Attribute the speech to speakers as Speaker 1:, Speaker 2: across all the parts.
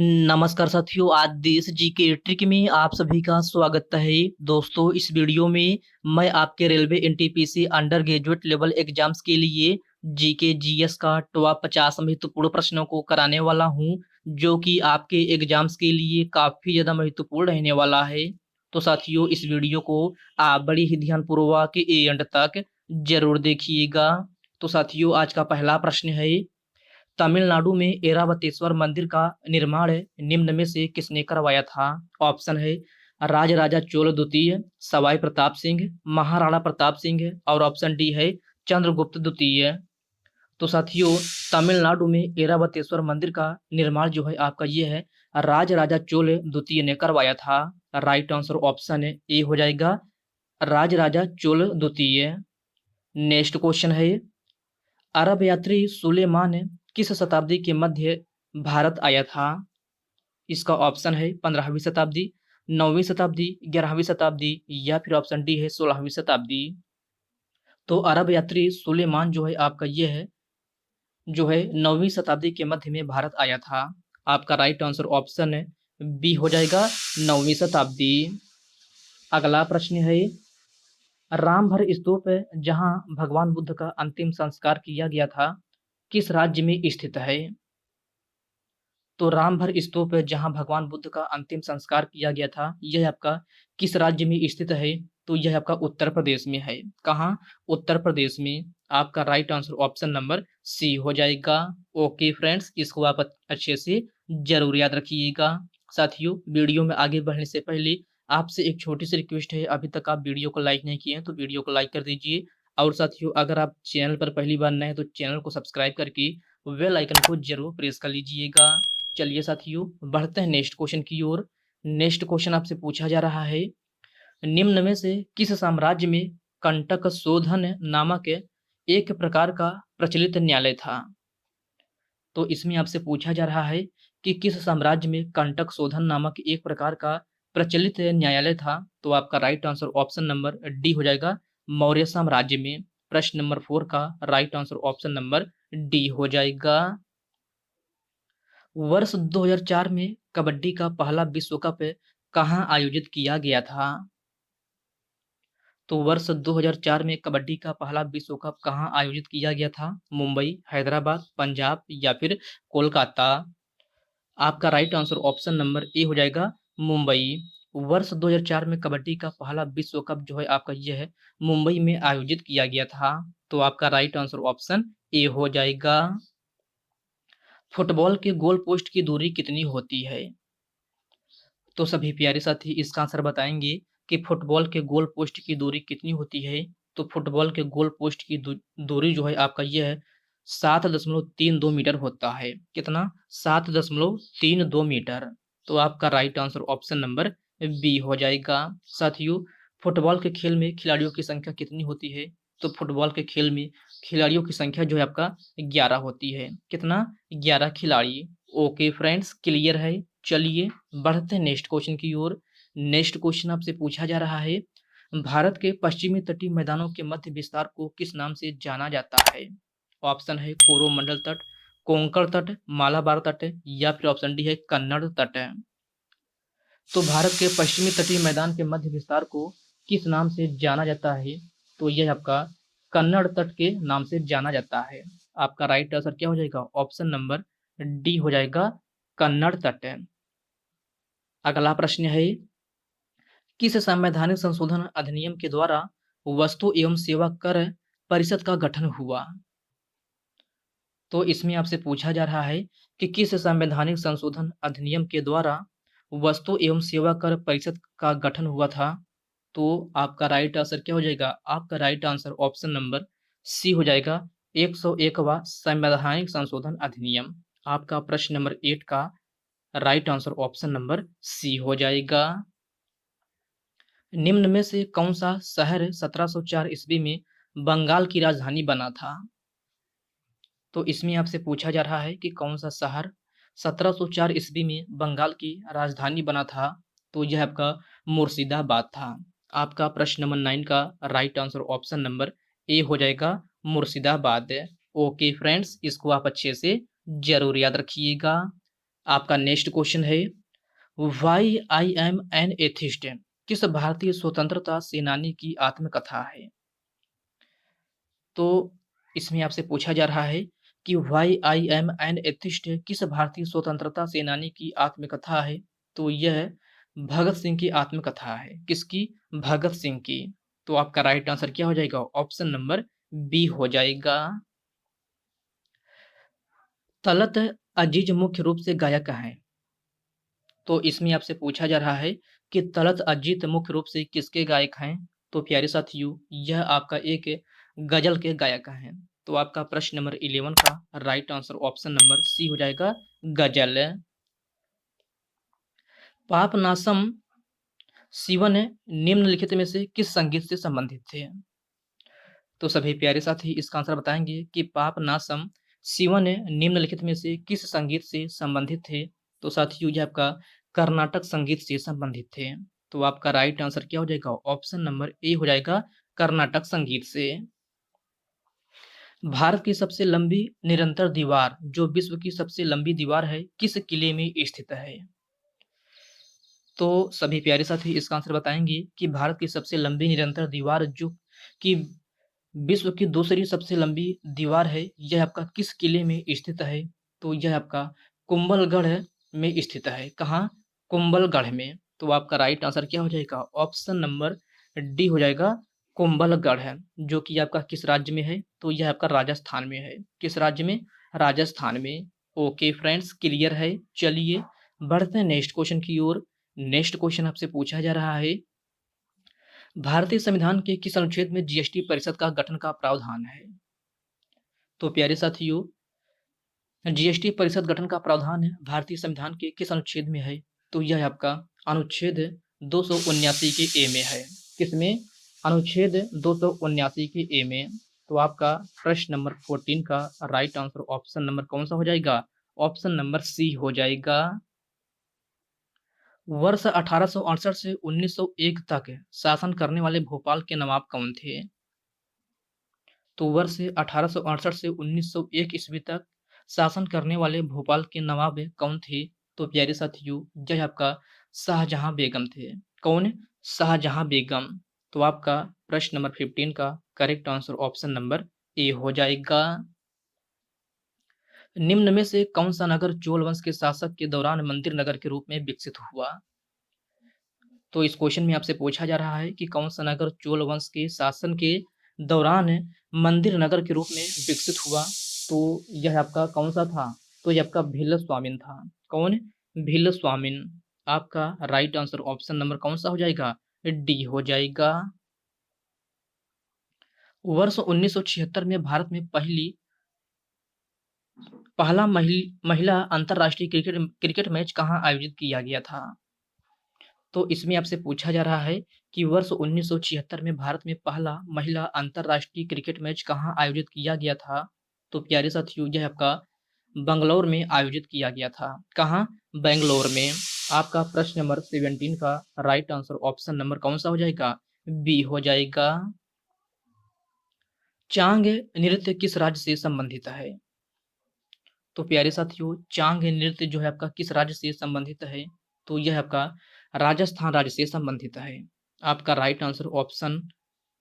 Speaker 1: नमस्कार साथियों, आज देश जी के ट्रिक में आप सभी का स्वागत है। दोस्तों, इस वीडियो में मैं आपके railway NTPC under graduate level exams के लिए जीके जीएस का टॉप 50 महत्वपूर्ण प्रश्नों को कराने वाला हूं, जो कि आपके एग्जाम्स के लिए काफी ज्यादा महत्वपूर्ण रहने वाला है। तो साथियों, इस वीडियो को आप बड़ी ही ध्यानपूर्वक एंड तक जरूर देखिएगा। तो साथियों, आज का पहला प्रश्न है, तमिलनाडु में ऐरावतेश्वर मंदिर का निर्माण निम्न में से किसने करवाया था? ऑप्शन है राजराजा चोल द्वितीय, सवाई प्रताप सिंह, महाराणा प्रताप सिंह, और ऑप्शन डी है चंद्रगुप्त द्वितीय। तो साथियों, तमिलनाडु में ऐरावतेश्वर मंदिर का निर्माण जो है आपका ये है राजराजा चोल द्वितीय ने करवाया था। राइट आंसर ऑप्शन ए हो जाएगा, राजराजा चोल द्वितीय। नेक्स्ट क्वेश्चन है, अरब यात्री सुलेमान किस शताब्दी के मध्य भारत आया था? इसका ऑप्शन है 15वीं शताब्दी, 9वीं शताब्दी, 11वीं शताब्दी, या फिर ऑप्शन डी है 16वीं शताब्दी। तो अरब यात्री सुलेमान जो है आपका ये है, जो है 9वीं शताब्दी के मध्य में भारत आया था। आपका राइट आंसर ऑप्शन है बी हो जाएगा, 9वीं शताब्दी। अगला प्रश्न है, रामभर स्तूप जहां भगवान बुद्ध का अंतिम संस्कार किया गया था, किस राज्य में स्थित है? तो रामभर स्तूप जहां भगवान बुद्ध का अंतिम संस्कार किया गया था, यह आपका किस राज्य में स्थित है? तो यह आपका उत्तर प्रदेश में है। कहाँ? उत्तर प्रदेश में। आपका right answer option number C हो जाएगा। ओके फ्रेंड्स, इसको आप अच्छे से जरूर याद रखिएगा। साथियों, वीडियो में आगे बढ़ने से पहले आपसे एक छोटी सी रिक्वेस्ट है, अभी तक आप वीडियो को लाइक नहीं किए हैं तो वीडियो को लाइक कर दीजिए। और साथियों, अगर आप चैनल पर पहली बार नए हैं तो चैनल को सब्सक्राइब करके बेल आइकन को जरूर प्रेस कर लीजिएगा। चलिए साथियों, बढ़ते हैं नेक्स्ट क्वेश्चन की ओर। नेक्स्ट क्वेश्चन आपसे पूछा जा रहा है, निम्न में से किस साम्राज्य में कंटक शोधन नामक एक प्रकार का प्रचलित न्यायालय था? तो इसमें आपसे पूछा जा रहा है कि किस साम्राज्य में कंटक शोधन नामक एक प्रकार का प्रचलित न्यायालय था? तो आपका right answer option number D हो जाएगा, मौर्य साम्राज्य में। प्रश्न नंबर 4 का right answer option number D हो जाएगा। वर्ष 2004 में कबड्डी का पहला विश्व कप कहाँ आयोजित किया गया था? तो वर्ष 2004 में कबड्डी का पहला विश्व कप कहाँ आयोजित किया गया था? मुंबई, हैदराबाद, पंजाब, या फिर कोलकाता। आपका right answer option number A हो जाएगा, मुंबई। वर्ष 2004 में कबड्डी का पहला विश्व कप जो है आपका ये है मुंबई में आयोजित किया गया था। तो आपका राइट आंसर ऑप्शन ए हो जाएगा। फुटबॉल के गोल पोस्ट की दूरी कितनी होती है? तो सभी प्यारे साथी इसका आंसर बताएंगे कि फुटबॉल के गोल पोस्ट की दूरी कितनी होती है। तो फुटबॉल के गोल पोस्ट की दूरी जो है आपका यह है 7.32 मीटर होता है। कितना? 7.32 मीटर। तो आपका right answer option number B हो जाएगा। साथियों, फुटबॉल के खेल में खिलाड़ियों की संख्या कितनी होती है? तो फुटबॉल के खेल में खिलाड़ियों की संख्या जो है आपका 11 होती है। कितना? 11 खिलाड़ी। ओके फ्रेंड्स, क्लियर है। चलिए बढ़ते हैं नेक्स्ट क्वेश्चन की ओर। नेक्स्ट क्वेश्चन आपसे पूछा जा रहा है, भारत के पश्चिमी तटीय मैदानों के मध्य विस्तार को किस नाम से जाना जाता है? ऑप्शन है कोरोमंडल तट, कोंकण तट, मालाबार तट, या फिर ऑप्शन डी है कन्नड़ तट। तो भारत के पश्चिमी तटीय मैदान के मध्य विस्तार को किस नाम से जाना जाता है? तो यह आपका कन्नड़ तट के नाम से जाना जाता है। आपका राइट आंसर क्या हो जाएगा? ऑप्शन नंबर डी हो जाएगा, कन्नड़ तट। अगला प्रश्न है, किस संवैधानिक संशोधन अधिनियम के द्वारा वस्तु एवं सेवा कर परिषद का गठन हुआ? तो इसमें आपसे पूछा जा रहा है कि किस संवैधानिक संशोधन अधिनियम के द्वारा वस्तु एवं सेवा कर परिषद का गठन हुआ था? तो आपका राइट आंसर क्या हो जाएगा? आपका right answer option number C हो जाएगा, 101वां संवैधानिक संशोधन अधिनियम। आपका प्रश्न नंबर 8 का right answer option number C हो जाएगा। निम्न में से कौन सा शहर 1704 ईस्वी में बंगाल की राजधानी बना था? तो इसमें आपसे पूछा जा रहा है कि कौन सा शहर 1704 ईस्वी में बंगाल की राजधानी बना था? तो यह आपका मुर्शिदाबाद था। आपका प्रश्न नंबर 9 का right answer option number A हो जाएगा, मुर्शिदाबाद। ओके फ्रेंड्स, इसको आप अच्छे से जरूर याद रखिएगा। आपका नेक्स्ट क्वेश्चन है, why I am an atheist किस भारतीय स्वतंत्रता सेनानी की आत्मकथा है? तो इसमें आपसे पूछा जा रहा है कि why I am an atheist किस भारतीय स्वतंत्रता सेनानी की आत्मकथा है? तो यह भगत सिंह की आत्मकथा है। किसकी? भगत सिंह की। तो आपका राइट आंसर क्या हो जाएगा? ऑप्शन नंबर बी हो जाएगा। तलत अजीज मुख्य रूप से गायक हैं? तो इसमें आपसे पूछा जा रहा है कि तलत अजीत मुख्य रूप से किसके गायक हैं? तो प्यारे साथियों, यह आपका एक गजल के गायक हैं। तो आपका प्रश्न नंबर 11 का right answer option number C हो जाएगा, गजल। पापनासम शिवन निम्नलिखित में से किस संगीत से संबंधित थे? तो सभी प्यारे साथी इसका आंसर बताएंगे कि पापनासम शिवन निम्नलिखित में से किस संगीत से संबंधित थे? तो साथियों, यह आपका कर्नाटक संगीत से संबंधित थे। तो आपका राइट आंसर क्या हो जाएगा? ऑप्शन नंबर ए हो जाएगा, कर्नाटक संगीत से। भारत की सबसे लंबी निरंतर दीवार जो विश्व की सबसे लंबी दीवार है किस किले में स्थित है? तो सभी प्यारे साथी इसका आंसर बताएंगे कि भारत की सबसे लंबी निरंतर दीवार जो कि विश्व की दूसरी सबसे लंबी दीवार है, यह आपका किस किले में स्थित है? तो यह आपका कुंभलगढ़ में स्थित है। कहाँ? कुंभलगढ़ में। तो आपका राइट आंसर क्या हो जाएगा? ऑप्शन नंबर डी हो जाएगा, कुंभलगढ़ है, जो कि आपका किस राज्य में है? तो यह आपका राजस्थान में है। किस राज्य में? राजस्थान में। ओके फ्रेंड्स, क्लियर है। चलिए बढ़ते हैं नेक्स्ट क्वेश्चन की ओर। नेक्स्ट क्वेश्चन आपसे पूछा जा रहा है, भारतीय संविधान के किस अनुच्छेद में जीएसटी परिषद का गठन का प्रावधान है? तो प्यारे साथियों, जीएसटी परिषद गठन का प्रावधान है भारतीय संविधान के किस अनुच्छेद में है? तो यह आपका अनुच्छेद 279 के ए में है। किसमें? अनुच्छेद 279 के ए में। तो आपका प्रश्न नंबर 14 का राइट आंसर ऑप्शन नंबर कौन सा हो जाएगा? ऑप्शन नंबर सी हो जाएगा। वर्ष 1868 से 1901 तक शासन करने वाले भोपाल के नवाब कौन थे? तो वर्ष 1868 से 1901 ईस्वी तक शासन करने वाले भोपाल के नवाब कौन थे? तो प्यारे साथियों, यह आपका शाहजहां बेगम थे। कौन? शाहजहां बेगम। तो आपका प्रश्न नंबर 15 का correct answer option number A हो जाएगा। निम्न में से कौन सा नगर चोल वंश के शासक के दौरान मंदिर नगर के रूप में विकसित हुआ? तो इस क्वेश्चन में आपसे पूछा जा रहा है कि कौन सा नगर चोल वंश के शासन के दौरान मंदिर नगर के रूप में विकसित हुआ? तो यह आपका कौन सा था? तो यह आपका भिल्ल स्वामिन था। कौन? भिल्ल स्वामिन। आपका राइट आंसर ऑप्शन नंबर कौन सा हो जाएगा? डी हो जाएगा। वर्ष 1976 में भारत में पहला महिला अंतरराष्ट्रीय क्रिकेट मैच कहाँ आयोजित किया गया था? तो इसमें आपसे पूछा जा रहा है कि वर्ष 1976 में भारत में पहला महिला अंतरराष्ट्रीय क्रिकेट मैच कहाँ आयोजित किया गया था? तो प्यारे साथियों, यह आपका बंगलौर में आयोजित किया गया था। कहाँ? बेंगलोर में। आपका प्रश्न नंबर 17 का राइट आंसर ऑप्शन नंबर कौन सा हो जाएगा? बी हो जाएगा। चांग नृत्य किस राज्य से संबंधित है? तो प्यारे साथियों, चांग नृत्य जो है आपका किस राज्य से संबंधित है? तो यह आपका राजस्थान राज्य से संबंधित है। आपका राइट आंसर ऑप्शन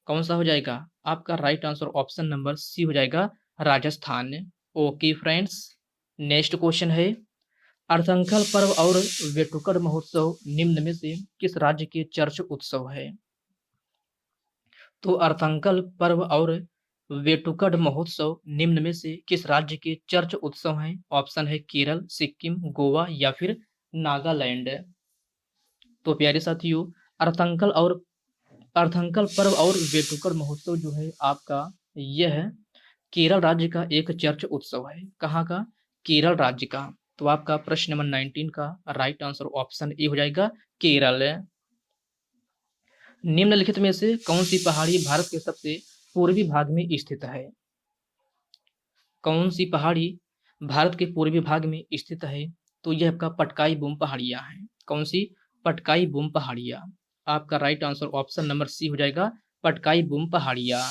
Speaker 1: कौन सा हो जाएगा? आपका right answer option number C हो जाएगा, Rajasthan. Okay friends, next question है, अर्थंकल पर्व और वेटुकड़ महोत्सव निम्न में से किस राज्य के चर्च उत्सव है? तो अर्थंकल पर्व और वेटुकड़ महोत्सव निम्न में से किस राज्य के चर्च उत्सव हैं? ऑप्शन है केरल, सिक्किम, गोवा या फिर नागालैंड। तो प्यारे साथियों, अर्थंकल पर्व और वेटुकड़ महोत्सव जो है आपका, यह केरल राज्य का एक चर्च उत्सव है। कहाँ का? केरल राज्य का। तो आपका प्रश्न नंबर 19 का राइट आंसर ऑप्शन ए हो जाएगा, केरल। निम्नलिखित में से कौन सी पहाड़ी भारत के सबसे पूर्वी भाग में स्थित है? कौन सी पहाड़ी भारत के पूर्वी भाग में स्थित है? तो यह आपका पटकाई बूम पहाड़ियां है। कौन सी? पटकाई बूम पहाड़ियां। आपका right answer option number C हो जाएगा, पटकाई बूम पहाड़ियां।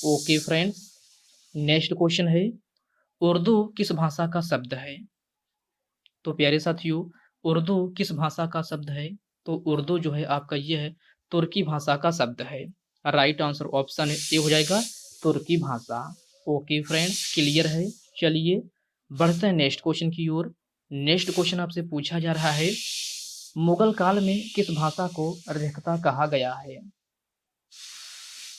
Speaker 1: ओके फ्रेंड्स, नेक्स्ट क्वेश्चन है, उर्दू किस भाषा का शब्द है? तो प्यारे साथियों, उर्दू किस भाषा का शब्द है? तो उर्दू जो है आपका ये है तुर्की भाषा का शब्द है। राइट आंसर ऑप्शन ए हो जाएगा तुर्की भाषा। ओके फ्रेंड्स, क्लियर है। चलिए बढ़ते हैं नेक्स्ट क्वेश्चन की ओर। नेक्स्ट क्वेश्चन आपसे पूछा जा रहा है, मुगल काल में किस भाषा को रेखता कहा गया है?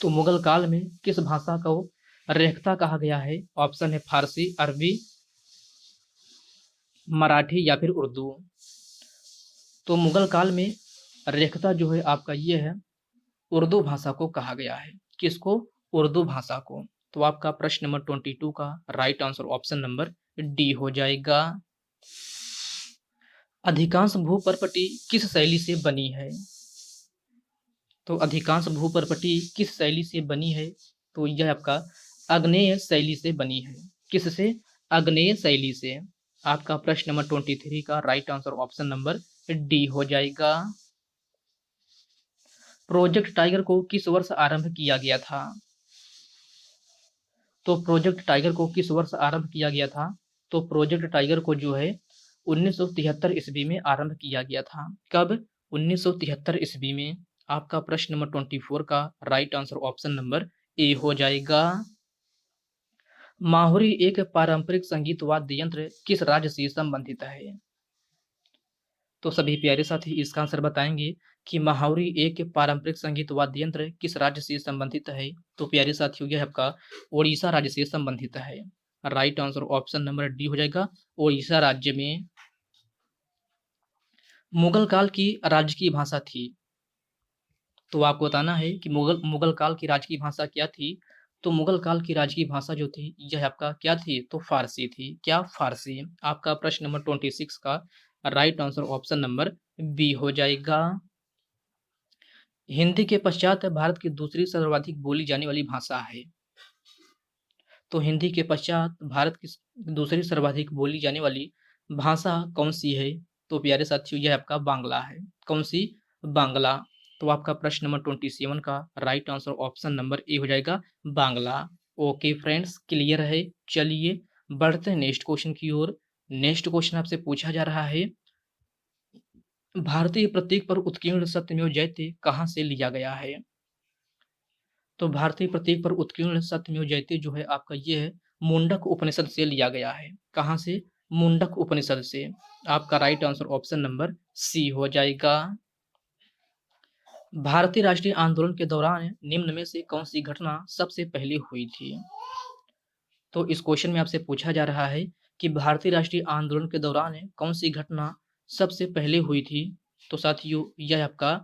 Speaker 1: तो मुगल काल में किस भाषा को रेखता कहा गया है? ऑप्शन है फारसी, अरबी, मराठी या फिर उर्दू। तो मुगल काल में रेखता जो है आपका ये है उर्दू भाषा को कहा गया है। किसको? उर्दू भाषा को। तो आपका प्रश्न नंबर 22 का right answer option number D हो जाएगा। अधिकांश भूपर्पटी किस शैली से बनी है? तो अधिकांश भूपर्पटी किस शैली से बनी है? तो यह आपका आग्नेय शैली से बनी है। किससे? आग्नेय शैली से। आपका प्रश्न नंबर 23 का right answer option number D हो जाएगा। प्रोजेक्ट टाइगर को किस वर्ष आरंभ किया गया था? तो प्रोजेक्ट टाइगर को किस वर्ष आरंभ किया गया था? तो प्रोजेक्ट टाइगर को जो है 1973 ईस्वी में आरंभ किया गया था। कब? 1973 ईस्वी में। आपका प्रश्न नंबर 24 का right answer option number A हो जाएगा। माहुरी एक पारंपरिक संगीत वाद्य यंत्र किस राज्य से संबंधित है? तो सभी प्यारे साथी इसका आंसर बताएंगे कि माहुरी एक पारंपरिक संगीत वाद्य यंत्र किस राज्य से संबंधित है? तो प्यारे साथियों यह आपका ओडिशा राज्य से संबंधित है। Right answer option number D हो जाएगा, ओडिशा राज्य में। मुगल काल की राजकीय भाषा थी। तो आपको बताना है कि मुगल काल की राजकीय भाषा क्या थी? तो मुगल काल की राजकीय भाषा जो थी यह आपका क्या थी? तो फारसी थी। क्या? फारसी। आपका प्रश्न नंबर 26 का right answer option number B हो जाएगा। हिंदी के पश्चात भारत की दूसरी सर्वाधिक बोली जाने वाली भाषा है। तो हिंदी के पश्चात भारत की दूसरी सर्वाधिक बोली जाने वाली भाषा कौन सी है? तो प्यारे साथियों यह आपका बांग्ला है। कौन सी? बांग्ला। तो आपका प्रश्न नंबर 27 का right answer option number A हो जाएगा, बांग्ला। ओके फ्रेंड्स, क्लियर है। चलिए बढ़ते हैं नेक्स्ट क्वेश्चन की ओर। नेक्स्ट क्वेश्चन आपसे पूछा जा रहा है, भारतीय प्रतीक पर उत्कीर्ण सत्यमेव जयते कहाँ से लिया गया है? तो भारतीय प्रतीक पर उत्कीर्ण सत्यमेव जयते जो है आपका ये है मुंडक उपनिषद से लिया गया है। कहाँ से? मुंडक उपनिषद से। आपका right answer option number C हो जाएगा। भारतीय राष्ट्रीय आंदोलन के दौरान निम्न में से कौन सी घटना सबसे पहले हुई थी? तो इस क्वेश्चन में आपसे पूछा जा रहा है कि भारतीय राष्ट्रीय आंदोलन के दौरान कौन सी घटना सबसे पहले हुई थी? तो साथियों यह आपका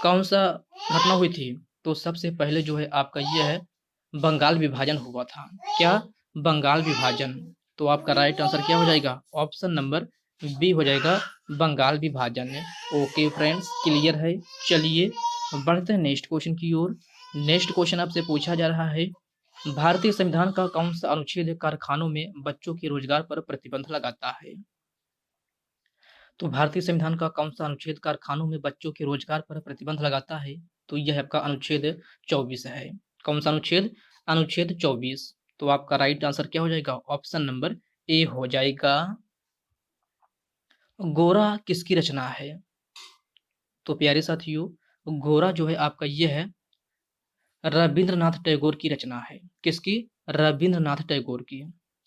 Speaker 1: कौन सा घटना हुई थी? तो सबसे पहले जो है आपका यह है बंगाल विभाजन हुआ था। क्या? बंगाल विभाजन। तो आपका राइट आंसर क्या हो जाएगा? ऑप्शन नंबर बी हो जाएगा, बंगाल विभाजन। ओके फ्रेंड्स, क्लियर है। चलिए बढ़ते हैं नेक्स्ट क्वेश्चन की ओर। नेक्स्ट क्वेश्चन आपसे पूछा जा रहा है, भारतीय संविधान का कौन सा अनुच्छेद कारखानों में बच्चों के रोजगार पर प्रतिबंध लगाता है? तो भारतीय संविधान का कौन सा अनुच्छेद कारखानों में बच्चों के रोजगार पर प्रतिबंध लगाता है? तो यह आपका अनुच्छेद 24 है। कौन सा अनुच्छेद? अनुच्छेद 24। तो आपका राइट आंसर क्या हो जाएगा? ऑप्शन नंबर ए हो जाएगा। गोरा किसकी रचना है? तो प्यारे साथियों गोरा जो है आपका यह है रविंद्रनाथ टैगोर की रचना है। किसकी? रविंद्रनाथ टैगोर की।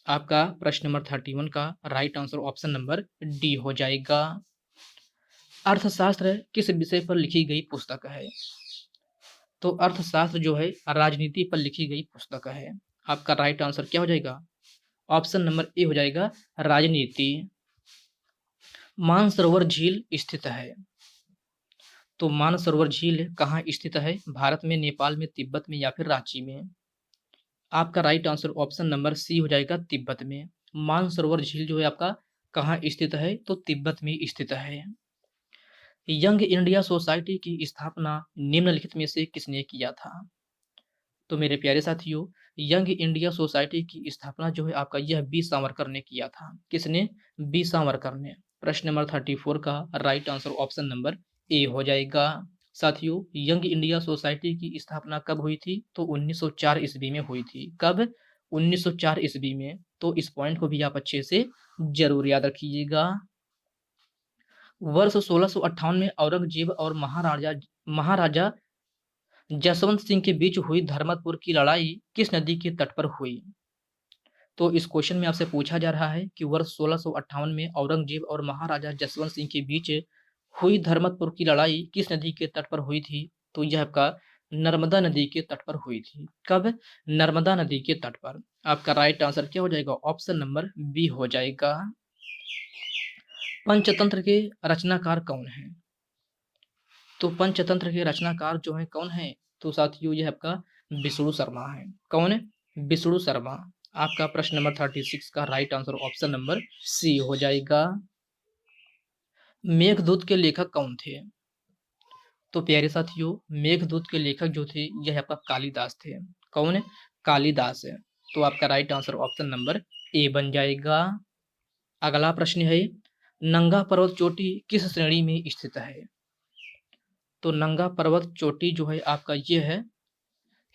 Speaker 1: आपका प्रश्न नंबर 31 का right answer option number D हो जाएगा। अर्थशास्त्र किस विषय पर लिखी गई पुस्तक है? तो अर्थशास्त्र जो है राजनीति पर लिखी गई पुस्तक है। आपका राइट आंसर क्या हो जाएगा? ऑप्शन नंबर ए हो जाएगा, राजनीति। मानसरोवर झील स्थित है। तो मानसरोवर झील कहाँ स्थित है? भारत में, नेपाल में, तिब्बत में या फिर रांची में? आपका right answer option number C हो जाएगा, तिब्बत में। मानसरोवर झील जो है आपका कहाँ स्थित है? तो तिब्बत में स्थित है। यंग इंडिया सोसाइटी की स्थापना निम्नलिखित में से किसने किया था? तो मेरे प्यारे साथियों यंग इंडिया सोसाइटी की स्थापना जो है आपका यह बी सावरकर ने किया था। किसने? बी सावरकर ने। प्रश्न नंबर 34 का right answer option number A हो जाएगा। साथियों यंग इंडिया सोसाइटी की स्थापना कब हुई थी? तो 1904 ईस्वी में हुई थी। कब? 1904 ईस्वी में। तो इस पॉइंट को भी आप अच्छे से जरूर याद रखिएगा। वर्ष 1658 में औरंगजेब और महाराजा जसवंत सिंह के बीच हुई धर्मतपुर की लड़ाई किस नदी के तट पर हुई? तो इस क्वेश्चन में आपसे पूछा जा रहा है कि वर्ष 1658 में औरंगजेब और महाराजा जसवंत सिंह के बीच हुई धर्मतपुर की लड़ाई किस नदी के तट पर हुई थी? तो यह आपका नर्मदा नदी के तट पर हुई थी। कब? नर्मदा नदी के तट पर। आपका राइट आंसर क्या हो जाएगा? ऑप्शन नंबर बी हो जाएगा। पंचतंत्र के रचनाकार कौन है? तो पंचतंत्र के रचनाकार जो है कौन है? तो साथियों यह आपका विष्णु शर्मा है। कौन है? विष्णु शर्मा। आपका प्रश्न नंबर 36 का right answer option number C हो जाएगा। मेघदूत के लेखक कौन थे? तो प्यारे साथियों मेघदूत के लेखक जो थे यह आपका कालिदास थे। कौन है? कालिदास है। तो आपका right answer option number A बन जाएगा। अगला प्रश्न है नंगा पर्वत चोटी किस श्रेणी में स्थित है? तो नंगा पर्वत चोटी जो है आपका ये है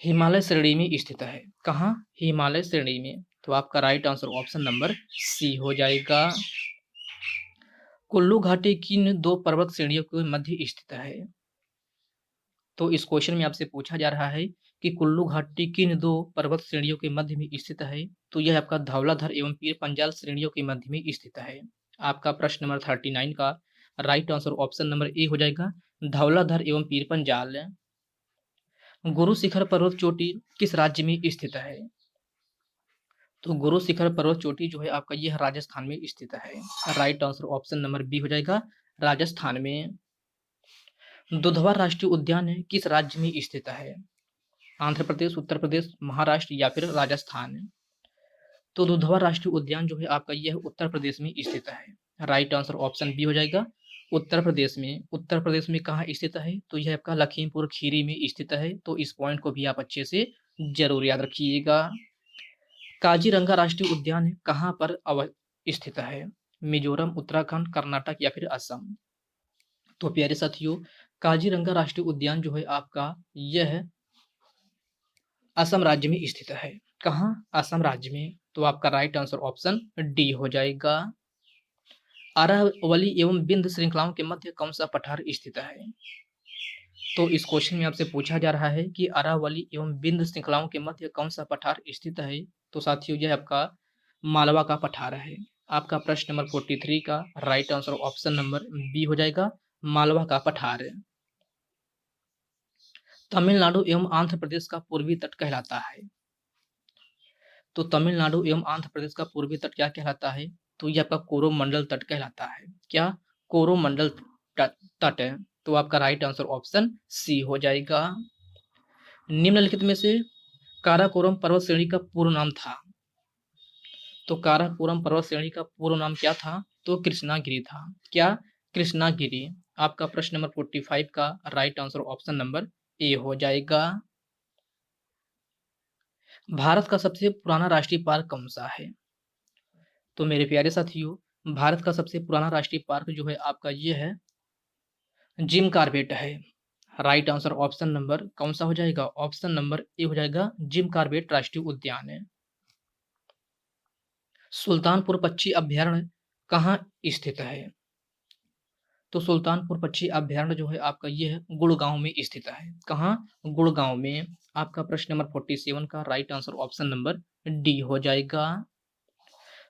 Speaker 1: हिमालय श्रेणी में स्थित है। कहाँ? हिमालय श्रेणी में। तो आपका right answer option number C हो जाएगा। कुल्लू घाटी किन दो पर्वत श्रेणियों के मध्य स्थित है? तो इस क्वेश्चन में आपसे पूछा जा रहा है कि कुल्लू घाटी किन दो पर्वत श्रेणियों के मध्य में स्थित है? तो यह आपका धौलाधर एवं पीर पंजाल श्रेणियों के मध्य में स्थित है। आपका प्रश्न नंबर 39 का right answer option number A हो जाएगा, धौलाधर एवं पीर पंजाल। गुरु शिखर पर्वत चोटी किस राज्य में स्थित है? तो गुरु शिखर पर्वत चोटी जो है आपका यह राजस्थान में स्थित है। Right answer option number B हो जाएगा, राजस्थान में। दुधवा राष्ट्रीय उद्यान किस राज्य में स्थित है? आंध्र प्रदेश, उत्तर प्रदेश, महाराष्ट्र या फिर राजस्थान? तो दुधवा राष्ट्रीय उद्यान जो है आपका यह उत्तर प्रदेश में स्थित है। राइट आंसर ऑप्शन बी हो जाएगा, उत्तर प्रदेश में। उत्तर प्रदेश में कहाँ स्थित है? तो यह आपका लखीमपुर खीरी में स्थित है। तो इस पॉइंट को भी आप अच्छे से जरूर याद रखिएगा। काजीरंगा राष्ट्रीय उद्यान कहाँ पर स्थित है? मिजोरम, उत्तराखंड, कर्नाटक या फिर असम? तो प्यारे साथियों काजीरंगा राष्ट्रीय उद्यान जो है आपका यह असम राज्य में स्थित है। कहाँ? असम राज्य में। तो आपका राइट आंसर ऑप्शन डी हो जाएगा। अरावली एवं बिंद श्रृंखलाओं के मध्य कौन सा पठार स्थित है? तो इस क्वेश्चन में आपसे पूछा जा रहा है कि अरावली एवं बिंद श्रृंखलाओं के मध्य कौन सा पठार स्थित है? तो साथियों यह आपका मालवा का पठार है। आपका प्रश्न नंबर 43 का right answer option number B हो जाएगा, मालवा का पठार। तमिलनाडु एवं आंध्र प्रदेश का पूर्वी तट कहलाता है। तो तमिलनाडु एवं आंध्र प्रदेश का पूर्वी तट क्या कहलाता है? तो यह आपका कोरोमंडल तट कहलाता है। क्या? कोरोमंडल तट है। तो आपका राइट आंसर ऑप्शन सी हो जाएगा। निम्नलिखित में से काराकोरम पर्वत श्रेणी का पूर्ण नाम था। तो काराकोरम पर्वत श्रेणी का पूर्ण नाम क्या था? तो कृष्णागिरी था। क्या? कृष्णागिरी। आपका प्रश्न नंबर 45 का right answer option number A हो जाएगा। भारत का सबसे पुराना राष्ट्रीय पार्क कौन सा है? तो मेरे प्यारे साथियों भारत का सबसे पुराना राष्ट्रीय पार्क जो है आपका ये है जिम कॉर्बेट है। राइट आंसर ऑप्शन नंबर कौन सा हो जाएगा? ऑप्शन नंबर ए हो जाएगा, जिम कॉर्बेट राष्ट्रीय उद्यान है। सुल्तानपुर पक्षी अभ्यारण्य कहाँ स्थित है? तो सुल्तानपुर पक्षी अभ्यारण्य जो है आपका ये है गुड़गांव में स्थित है। कहाँ? गुड़गांव में। आपका प्रश्न नंबर 47 का right answer option number D हो जाएगा।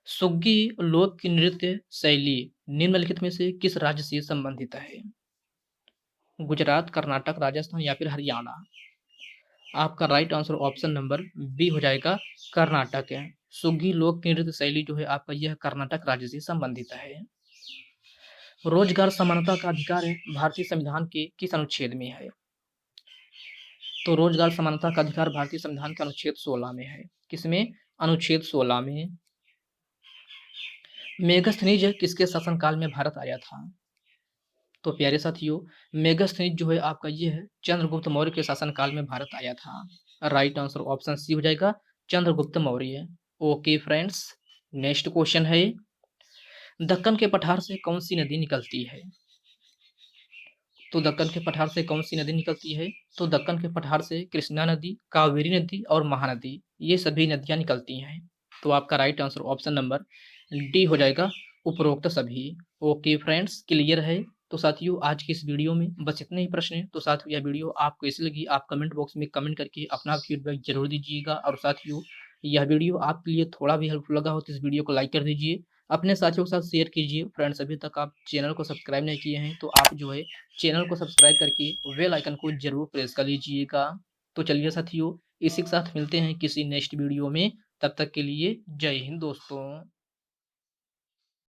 Speaker 1: सुग्गी लोक नृत्य शैली निम्नलिखित में से किस राज्य से संबंधित है? गुजरात, कर्नाटक, राजस्थान या फिर हरियाणा? आपका right answer option number B हो जाएगा, कर्नाटक है। सुग्गी लोक नृत्य शैली जो है आपका यह कर्नाटक राज्य से संबंधित है। रोजगार समानता का अधिकार है भारतीय संविधान के किस अनुच्छेद में है? तो रोजगार समानता का अधिकार भारतीय संविधान के अनुच्छेद 16 में है। किसमें? अनुच्छेद 16 में। मेगास्थनीज किसके शासनकाल में भारत आया था? तो प्यारे साथियों मेगास्थनीज जो है आपका ये है चंद्रगुप्त मौर्य के शासनकाल में भारत आया था। राइट आंसर ऑप्शन सी हो जाएगा, Chandragupta Maurya. Okay friends, next question है दक्कन के पठार से कौन सी नदी निकलती है? तो दक्कन के पठार से कौन सी नदी निकलती है? तो दक्कन के पठार से कृष्णा नदी, कावेरी नदी और महानदी ये सभी नदियाँ निकलती हैं। तो आपका right answer option number D हो जाएगा, उपरोक्त सभी। ओके फ्रेंड्स, क्लियर है? तो साथियों आज की इस वीडियो में बस इतने ही प्रश्न हैं। तो साथियों यह वीडियो आपको कैसी लगी आप कमेंट बॉक्स में कमेंट करके अपना फीडबैक जरूर दीजिएगा। और साथियों यह वीडियो आपके लिए थोड़ा भी हेल्पफुल लगा हो तो इस वीडियो को लाइक कर दीजिए, अपने साथियों के साथ शेयर कीजिए। फ्रेंड्स अभी तक आप चैनल को सब्सक्राइब नहीं किए हैं तो आप जो है चैनल को सब्सक्राइब करके बेल आइकन को जरूर प्रेस कर लीजिएगा। तो चलिए साथियों इसी के साथ मिलते हैं किसी नेक्स्ट वीडियो में, तब तक के लिए जय हिंद दोस्तों।